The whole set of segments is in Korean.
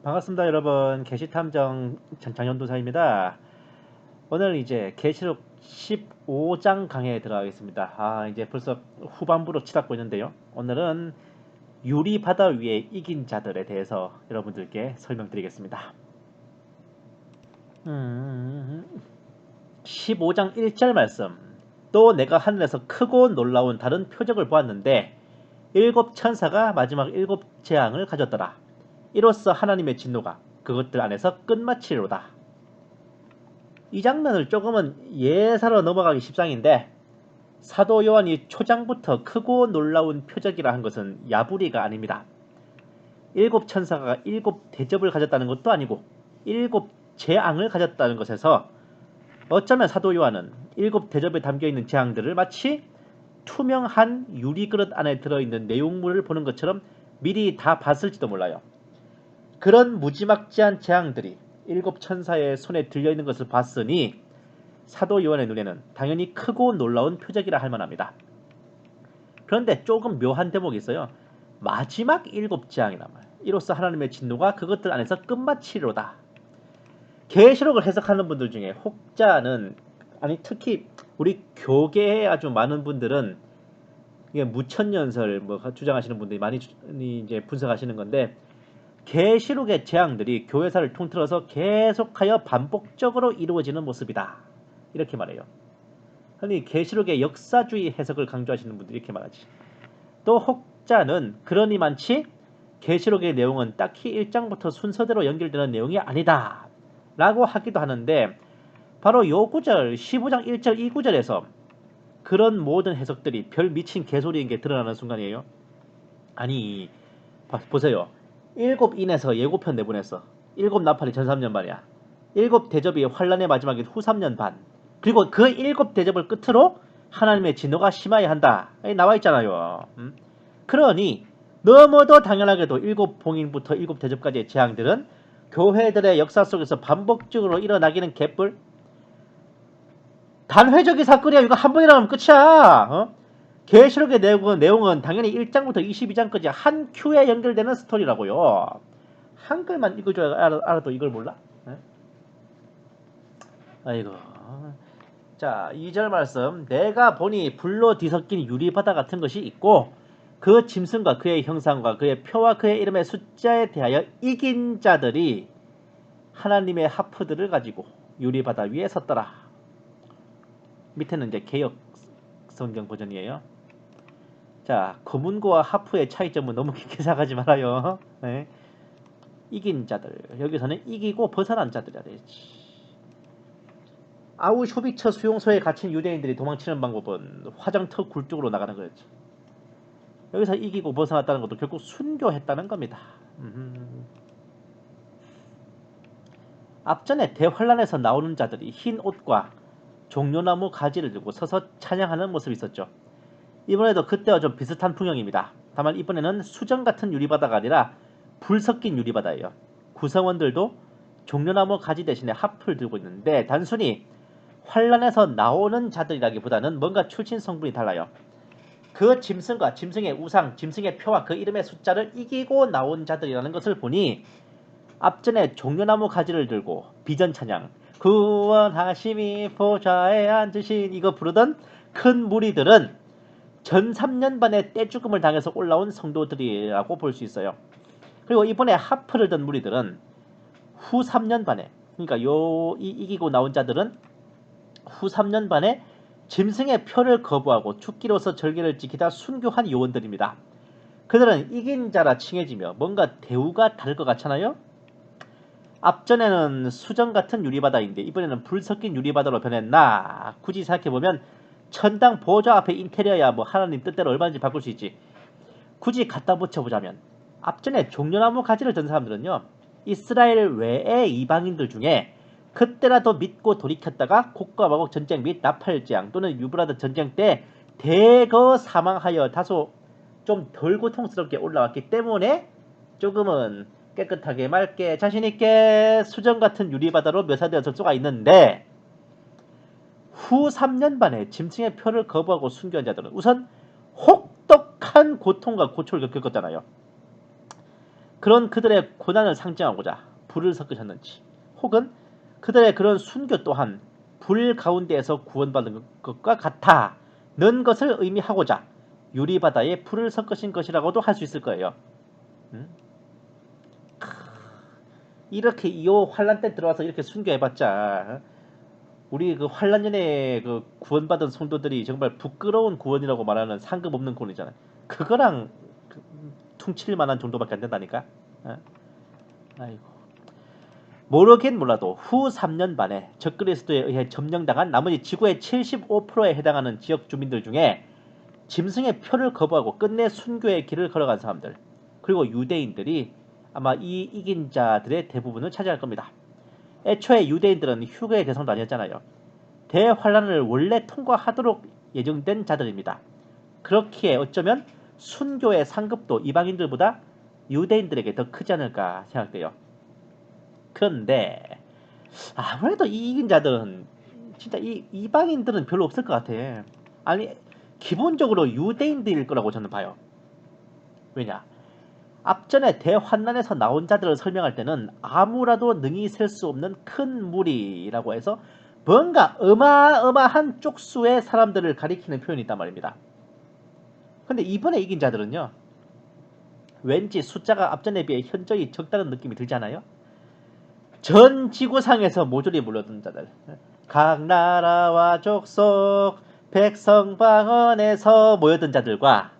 반갑습니다, 여러분. 게시탐정 장현도사입니다. 오늘 이제 게시록 15장 강의에 들어가겠습니다. 이제 벌써 후반부로 치닫고 있는데요. 오늘은 유리 바다 위에 이긴 자들에 대해서 여러분들께 설명드리겠습니다. 15장 1절 말씀. 또 내가 하늘에서 크고 놀라운 다른 표적을 보았는데 일곱 천사가 마지막 일곱 재앙을 가졌더라. 이로써 하나님의 진노가 그것들 안에서 끝마치리로다. 이 장면을 조금은 예사로 넘어가기 십상인데 사도 요한이 초장부터 크고 놀라운 표적이라 한 것은 야부리가 아닙니다. 일곱 천사가 일곱 대접을 가졌다는 것도 아니고 일곱 재앙을 가졌다는 것에서 어쩌면 사도 요한은 일곱 대접에 담겨있는 재앙들을 마치 투명한 유리그릇 안에 들어있는 내용물을 보는 것처럼 미리 다 봤을지도 몰라요. 그런 무지막지한 재앙들이 일곱 천사의 손에 들려있는 것을 봤으니 사도 요한의 눈에는 당연히 크고 놀라운 표적이라 할 만합니다. 그런데 조금 묘한 대목이 있어요. 마지막 일곱 재앙이란 말. 이로써 하나님의 진노가 그것들 안에서 끝마치리로다. 계시록을 해석하는 분들 중에 혹자는 특히 우리 교계에 아주 많은 분들은 이게 무천년설 주장하시는 분들이 많이 이제 분석하시는 건데 계시록의 재앙들이 교회사를 통틀어서 계속하여 반복적으로 이루어지는 모습이다. 이렇게 말해요. 흔히 계시록의 역사주의 해석을 강조하시는 분들이 이렇게 말하지. 또 혹자는 그러니 많지 계시록의 내용은 딱히 1장부터 순서대로 연결되는 내용이 아니다. 라고 하기도 하는데 바로 요 구절 15장 1절 2구절에서 그런 모든 해석들이 별 미친 개소리인 게 드러나는 순간이에요. 아니 보세요. 일곱 인에서 예고편 내보냈어. 일곱 나팔이 전 3년 반이야. 일곱 대접이 환란의 마지막인 후 3년 반. 그리고 그 일곱 대접을 끝으로 하나님의 진노가 심하게 한다. 나와 있잖아요. 그러니 너무도 당연하게도 일곱 봉인부터 일곱 대접까지의 재앙들은 교회들의 역사 속에서 반복적으로 일어나기는 개뿔. 단회적인 사건이야. 이거 한 번이나 하면 끝이야. 계시록의 내용은 당연히 1장부터 22장까지 한 큐에 연결되는 스토리라고요. 한글만 읽어줘야 알아도 이걸 몰라? 아이고. 자, 2절 말씀. 내가 보니 불로 뒤섞인 유리바다 같은 것이 있고 그 짐승과 그의 형상과 그의 표와 그의 이름의 숫자에 대하여 이긴 자들이 하나님의 하프들을 가지고 유리바다 위에 섰더라. 밑에는 이제 개역 성경 버전이에요. 자, 검은고와 하프의 차이점은 너무 깊게 생각하지 말아요. 네. 이긴 자들. 여기서는 이기고 벗어난 자들이라 되지. 아우슈비츠 수용소에 갇힌 유대인들이 도망치는 방법은 화장터 굴 쪽으로 나가는 거였지. 여기서 이기고 벗어났다는 것도 결국 순교했다는 겁니다. 앞전에 대환란에서 나오는 자들이 흰 옷과 종려나무 가지를 들고 서서 찬양하는 모습이 있었죠. 이번에도 그때와 좀 비슷한 풍경입니다. 다만 이번에는 수정 같은 유리바다가 아니라 불 섞인 유리바다예요. 구성원들도 종려나무 가지 대신에 합을 들고 있는데 단순히 환란에서 나오는 자들이라기보다는 뭔가 출신 성분이 달라요. 그 짐승과 짐승의 우상, 짐승의 표와 그 이름의 숫자를 이기고 나온 자들이라는 것을 보니 앞전에 종려나무 가지를 들고 비전 찬양, 구원하심이 보좌에 앉으신 이거 부르던 큰 무리들은 전 3년 반의 떼죽음을 당해서 올라온 성도들이라고 볼 수 있어요. 그리고 이번에 하프를 든 무리들은 후 3년 반에, 그러니까 이기고 나온 자들은 후 3년 반에 짐승의 표를 거부하고 죽기로서 절개를 지키다 순교한 요원들입니다. 그들은 이긴 자라 칭해지며 뭔가 대우가 다를 것 같잖아요. 앞전에는 수정 같은 유리바다인데 이번에는 불 섞인 유리바다로 변했나. 굳이 생각해보면 천당 보좌 앞에 인테리어야 뭐 하나님 뜻대로 얼마든지 바꿀 수 있지. 굳이 갖다 붙여보자면 앞전에 종려나무 가지를 든 사람들은요, 이스라엘 외의 이방인들 중에 그때라도 믿고 돌이켰다가 곡과 마곡 전쟁 및 나팔재앙 또는 유브라드 전쟁 때 대거 사망하여 다소 좀 덜 고통스럽게 올라왔기 때문에 조금은 깨끗하게 맑게 자신있게 수정 같은 유리바다로 묘사되었을 수가 있는데, 후 3년 반에 짐승의 표를 거부하고 순교한 자들은 우선 혹독한 고통과 고초를 겪었잖아요. 그런 그들의 고난을 상징하고자 불을 섞으셨는지, 혹은 그들의 그런 순교 또한 불 가운데에서 구원받은 것과 같다는 것을 의미하고자 유리바다에 불을 섞으신 것이라고도 할 수 있을 거예요. 음? 이렇게 이 환란 때 들어와서 이렇게 순교해봤자 우리 그 환란년에 그 구원받은 성도들이 정말 부끄러운 구원이라고 말하는 상급 없는 구원이잖아요. 그거랑 퉁칠 만한 정도밖에 안 된다니까. 어? 아이고. 모르긴 몰라도 후 3년 반에 적그리스도에 의해 점령당한 나머지 지구의 75%에 해당하는 지역 주민들 중에 짐승의 표를 거부하고 끝내 순교의 길을 걸어간 사람들, 그리고 유대인들이 아마 이 이긴 자들의 대부분을 차지할 겁니다. 애초에 유대인들은 휴거의 대상도 아니었잖아요. 대환란을 원래 통과하도록 예정된 자들입니다. 그렇기에 어쩌면 순교의 상급도 이방인들보다 유대인들에게 더 크지 않을까 생각돼요. 그런데 아무래도 이 이긴 자들은 진짜 이 이방인들은 별로 없을 것 같아. 아니, 기본적으로 유대인들일 거라고 저는 봐요. 왜냐? 앞전에 대환난에서 나온 자들을 설명할 때는 아무라도 능히 셀 수 없는 큰 무리라고 해서 뭔가 어마어마한 쪽수의 사람들을 가리키는 표현이 있단 말입니다. 근데 이번에 이긴 자들은요, 왠지 숫자가 앞전에 비해 현저히 적다는 느낌이 들지 않아요? 전 지구상에서 모조리 몰려든 자들, 각 나라와 족속 백성 방언에서 모여든 자들과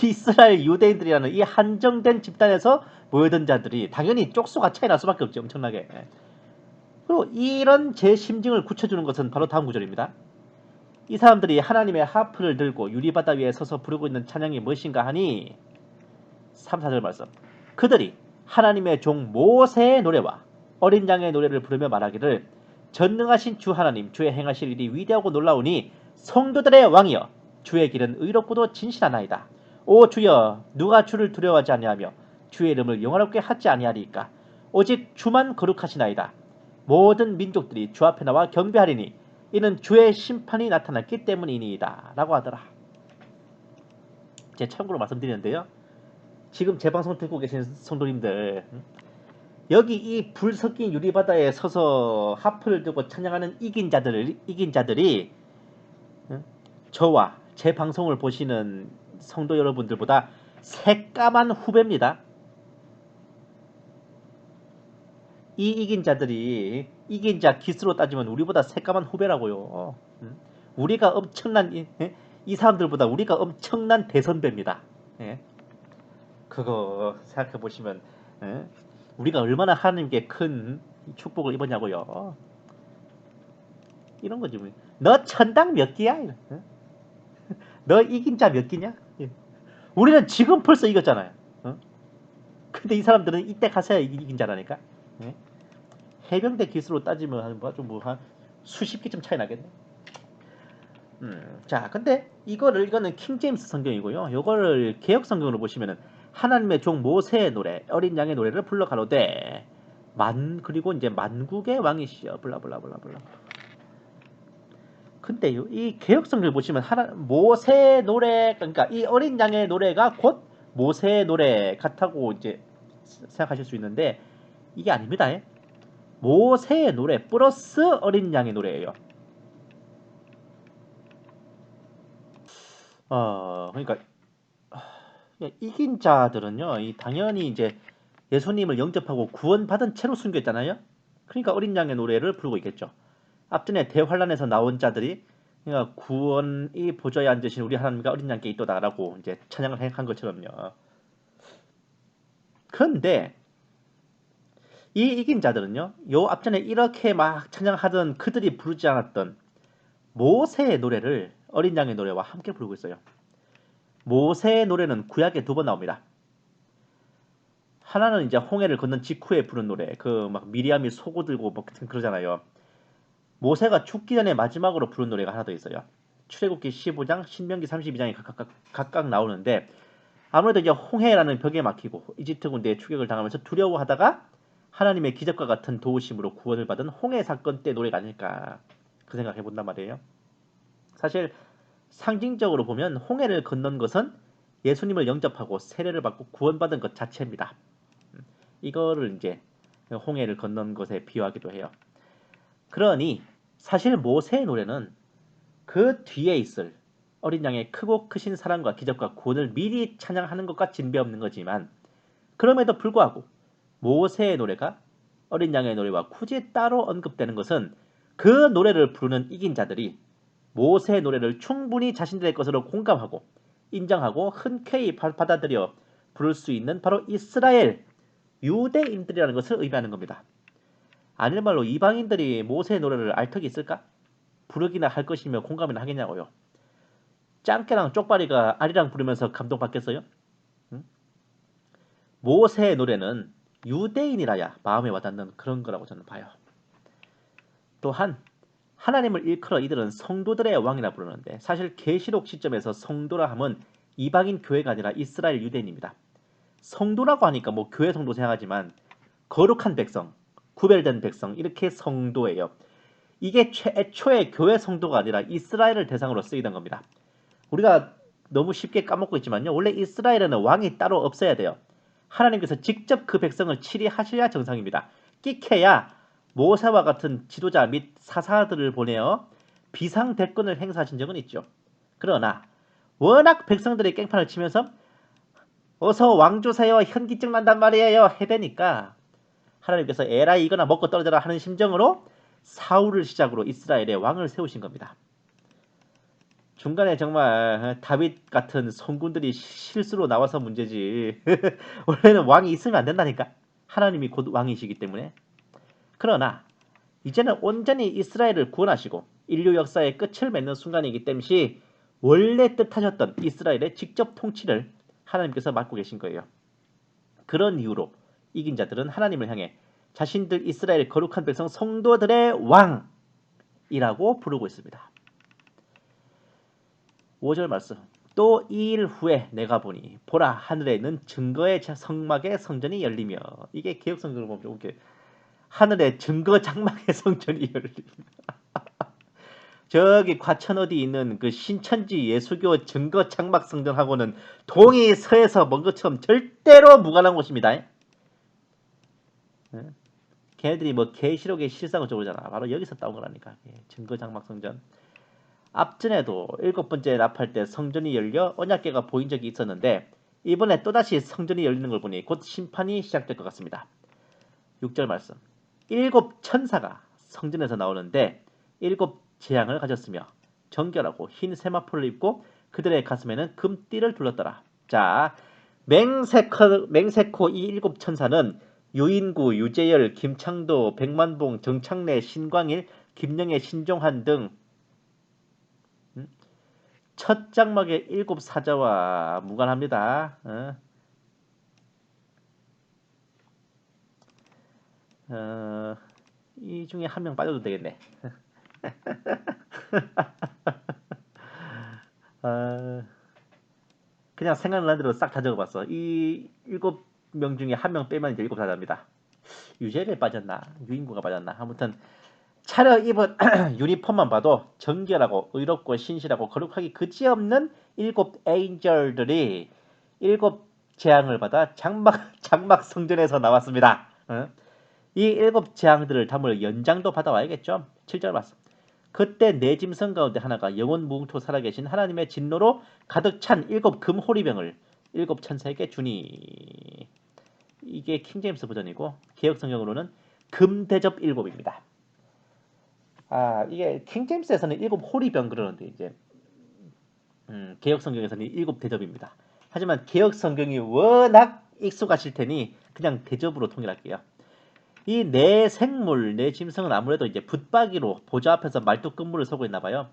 이스라엘 유대인들이라는 이 한정된 집단에서 모여든 자들이 당연히 쪽수가 차이 날 수밖에 없지, 엄청나게. 그리고 이런 제 심증을 굳혀주는 것은 바로 다음 구절입니다. 이 사람들이 하나님의 하프를 들고 유리바다 위에 서서 부르고 있는 찬양이 무엇인가 하니 3, 4절 말씀. 그들이 하나님의 종 모세의 노래와 어린 양의 노래를 부르며 말하기를 전능하신 주 하나님, 주의 행하실 일이 위대하고 놀라우니 성도들의 왕이여, 주의 길은 의롭고도 진실하나이다. 오 주여, 누가 주를 두려워하지 아니하며 주의 이름을 영화롭게 하지 아니하리까. 오직 주만 거룩하시나이다. 모든 민족들이 주 앞에 나와 경배하리니 이는 주의 심판이 나타났기 때문이니이다. 라고 하더라. 제 참고로 말씀드리는데요, 지금 제 방송 듣고 계신 성도님들, 여기 이 불 섞인 유리바다에 서서 하프를 들고 찬양하는 이긴 자들이 저와 제 방송을 보시는 성도 여러분들보다 새까만 후배입니다. 이 이긴 자들이 이긴 자 기수로 따지면 우리보다 새까만 후배라고요. 우리가 엄청난 이 사람들보다 우리가 엄청난 대선배입니다. 예. 그거 생각해 보시면 우리가 얼마나 하나님께 큰 축복을 입었냐고요. 이런 거지. 너 천당 몇 기야? 너 이긴 자 몇 기냐? 예. 우리는 지금 벌써 이겼잖아요. 근데 이 사람들은 이때 가서야 이긴 자라니까. 예? 해병대 기수로 따지면 한 수십 기쯤 차이 나겠네. 자, 근데 이거는 킹제임스 성경이고요. 이거를 개혁 성경으로 보시면은 하나님의 종 모세의 노래, 어린 양의 노래를 불러 가로되 그리고 이제 만국의 왕이시여 블라블라블라블라. 근데 이 개혁 성경을 보시면 모세의 노래, 그러니까 이 어린 양의 노래가 곧 모세의 노래 같다고 이제 생각하실 수 있는데 이게 아닙니다. 모세의 노래 플러스 어린 양의 노래예요. 그러니까 이긴 자들은요, 당연히 이제 예수님을 영접하고 구원받은 채로 순교했잖아요. 그러니까 어린 양의 노래를 부르고 있겠죠. 앞전에 대환란에서 나온 자들이 그러니까 구원이 보좌에 앉으신 우리 하나님과 어린 양께 있도다라고 이제 찬양을 한 것처럼요. 그런데 이 이긴 자들은요, 요 앞전에 이렇게 막 찬양하던 그들이 부르지 않았던 모세의 노래를 어린 양의 노래와 함께 부르고 있어요. 모세의 노래는 구약에 2번 나옵니다. 하나는 이제 홍해를 건넌 직후에 부른 노래, 그 막 미리암이 소고 들고 뭐 그러잖아요. 모세가 죽기 전에 마지막으로 부른 노래가 하나 더 있어요. 출애굽기 15장, 신명기 32장이 각각 나오는데 아무래도 이제 홍해라는 벽에 막히고 이집트 군대에 추격을 당하면서 두려워하다가 하나님의 기적과 같은 도우심으로 구원을 받은 홍해 사건 때 노래가 아닐까 그 생각해 본단 말이에요. 사실 상징적으로 보면 홍해를 건넌 것은 예수님을 영접하고 세례를 받고 구원받은 것 자체입니다. 이거를 이제 홍해를 건넌 것에 비유하기도 해요. 그러니 사실 모세의 노래는 그 뒤에 있을 어린 양의 크고 크신 사랑과 기적과 구원을 미리 찬양하는 것과 진배 없는 거지만, 그럼에도 불구하고 모세의 노래가 어린 양의 노래와 굳이 따로 언급되는 것은 그 노래를 부르는 이긴 자들이 모세의 노래를 충분히 자신들의 것으로 공감하고 인정하고 흔쾌히 받아들여 부를 수 있는 바로 이스라엘 유대인들이라는 것을 의미하는 겁니다. 아닐 말로 이방인들이 모세의 노래를 알 턱이 있을까? 부르기나 할 것이며 공감이나 하겠냐고요. 짱깨랑 쪽발이가 아리랑 부르면서 감동받겠어요? 응? 모세의 노래는 유대인이라야 마음에 와닿는 그런 거라고 저는 봐요. 또한 하나님을 일컬어 이들은 성도들의 왕이라 부르는데, 사실 계시록 시점에서 성도라 함은 이방인 교회가 아니라 이스라엘 유대인입니다. 성도라고 하니까 뭐 교회 성도 생각하지만 거룩한 백성, 구별된 백성, 이렇게 성도예요. 이게 애초에 교회 성도가 아니라 이스라엘을 대상으로 쓰이던 겁니다. 우리가 너무 쉽게 까먹고 있지만요, 원래 이스라엘에는 왕이 따로 없어야 돼요. 하나님께서 직접 그 백성을 치리하셔야 정상입니다. 끼케야 모세와 같은 지도자 및 사사들을 보내어 비상대권을 행사하신 적은 있죠. 그러나 워낙 백성들이 깽판을 치면서 어서 왕 주세요, 현기증 난단 말이에요 해대니까 하나님께서 에라이 이거나 먹고 떨어져라 하는 심정으로 사울을 시작으로 이스라엘의 왕을 세우신 겁니다. 중간에 정말 다윗 같은 성군들이 실수로 나와서 문제지 원래는 왕이 있으면 안 된다니까. 하나님이 곧 왕이시기 때문에. 그러나 이제는 온전히 이스라엘을 구원하시고 인류 역사의 끝을 맺는 순간이기 때문에 원래 뜻하셨던 이스라엘의 직접 통치를 하나님께서 맡고 계신 거예요. 그런 이유로 이긴 자들은 하나님을 향해 자신들 이스라엘 거룩한 백성 성도들의 왕이라고 부르고 있습니다. 5절 말씀. 또 2일 후에 내가 보니 보라 하늘에 있는 증거의 성막의 성전이 열리며, 이게 개혁 성경을 보면 좀 웃겨요. 하늘에 증거 장막의 성전이 열리며 저기 과천 어디 있는 그 신천지 예수교 증거 장막 성전하고는 동이 서에서 먼 것처럼 절대로 무관한 곳입니다. 걔네들이 뭐 계시록의 실상을 적으잖아. 바로 여기서 따온 거라니까. 증거 장막 성전. 앞전에도 7번째 납할 때 성전이 열려 언약궤가 보인 적이 있었는데, 이번에 또다시 성전이 열리는 걸 보니 곧 심판이 시작될 것 같습니다. 6절 말씀. 7 천사가 성전에서 나오는데 7 재앙을 가졌으며 정결하고 흰 세마포를 입고 그들의 가슴에는 금띠를 둘렀더라. 자, 맹세코 이 7 천사는 유인구, 유재열, 김창도, 백만봉, 정창래, 신광일, 김영애, 신종한 등 첫 장막의 7 사자와 무관합니다. 이 중에 한 명 빠져도 되겠네. 그냥 생각나는 대로 싹 다 적어봤어. 이 7명 중에 한 명 빼면 이제 7 사자입니다. 유재를 빠졌나? 유인구가 빠졌나? 아무튼 차려입은 유니폼만 봐도 정결하고 의롭고 신실하고 거룩하기 그지없는 7 에인절들이 7 재앙을 받아 장막 성전에서 나왔습니다. 이 7 재앙들을 담을 연장도 받아와야겠죠. 7절 말씀. 그때 네 짐승 가운데 하나가 영원 무궁토 살아계신 하나님의 진노로 가득 찬 7 금호리병을 7 천사에게 주니. 이게 킹제임스 버전이고 개혁 성경으로는 금대접 7입니다. 이게 킹제임스에서는 7 호리병 그러는데 이제 개혁 성경에서는 7 대접입니다. 하지만 개혁 성경이 워낙 익숙하실 테니 그냥 대접으로 통일할게요. 이 네 생물, 네 짐승은 아무래도 이제 붙박이로 보좌 앞에서 말뚝근무를 서고 있나 봐요.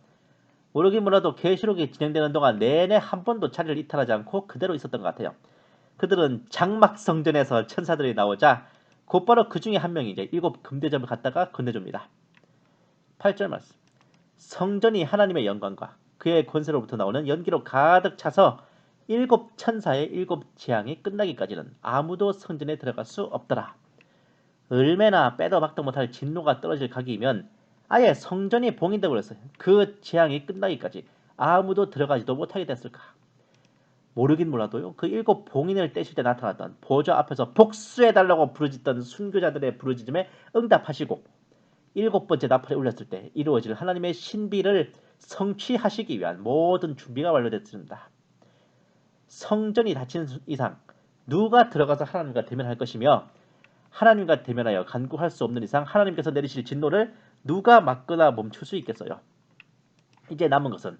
모르긴 몰라도 계시록이 진행되는 동안 내내 한 번도 자리를 이탈하지 않고 그대로 있었던 것 같아요. 그들은 장막 성전에서 천사들이 나오자 곧바로 그 중에 한 명이 이제 7 금대접을 갖다가 건네줍니다. 8절 말씀. 성전이 하나님의 영광과 그의 권세로부터 나오는 연기로 가득 차서 7 천사의 7 재앙이 끝나기까지는 아무도 성전에 들어갈 수 없더라. 얼마나 빼도 박도 못할 진노가 떨어질 각이면 아예 성전이 봉인되고 그랬어요. 그 재앙이 끝나기까지 아무도 들어가지도 못하게 됐을까. 모르긴 몰라도요. 그 7봉인을 떼실 때 나타났던 보좌 앞에서 복수해달라고 부르짖던 순교자들의 부르짖음에 응답하시고 7번째 나팔에 울렸을 때 이루어질 하나님의 신비를 성취하시기 위한 모든 준비가 완료됐습니다. 성전이 닫힌 이상 누가 들어가서 하나님과 대면할 것이며 하나님과 대면하여 간구할 수 없는 이상 하나님께서 내리실 진노를 누가 막거나 멈출 수 있겠어요. 이제 남은 것은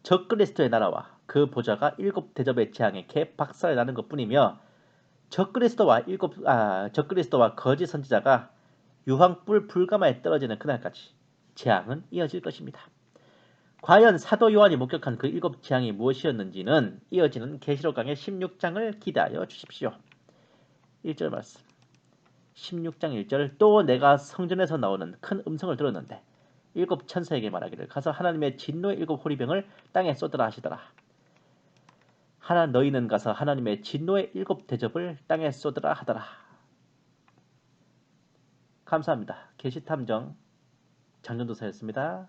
적그리스도의 나라와 그 보좌가 7대접의 재앙에 개박살이 나는 것뿐이며 적그리스도와 거짓 선지자가 유황불 불가마에 떨어지는 그날까지 재앙은 이어질 것입니다. 과연 사도 요한이 목격한 그 7재앙이 무엇이었는지는 이어지는 계시록 강의 16장을 기대하여 주십시오. 1절 말씀 16장 1절 또 내가 성전에서 나오는 큰 음성을 들었는데 7천사에게 말하기를 가서 하나님의 진노의 7호리병을 땅에 쏟으라 하시더라. 너희는 가서 하나님의 진노의 7대접을 땅에 쏟으라 하더라. 감사합니다. 계시탐정 장전도사였습니다.